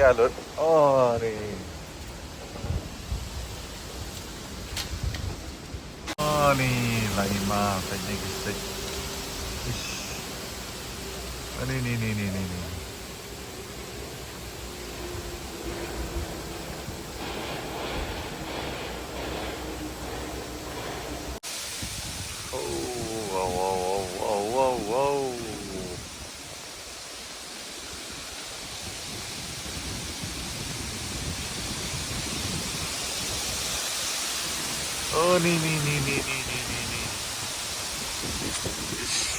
galon. Oh, nih. Oh, nih lagi makannya guys. Ish. Oh, nih. Oh, wow. Oh, nih. Ish.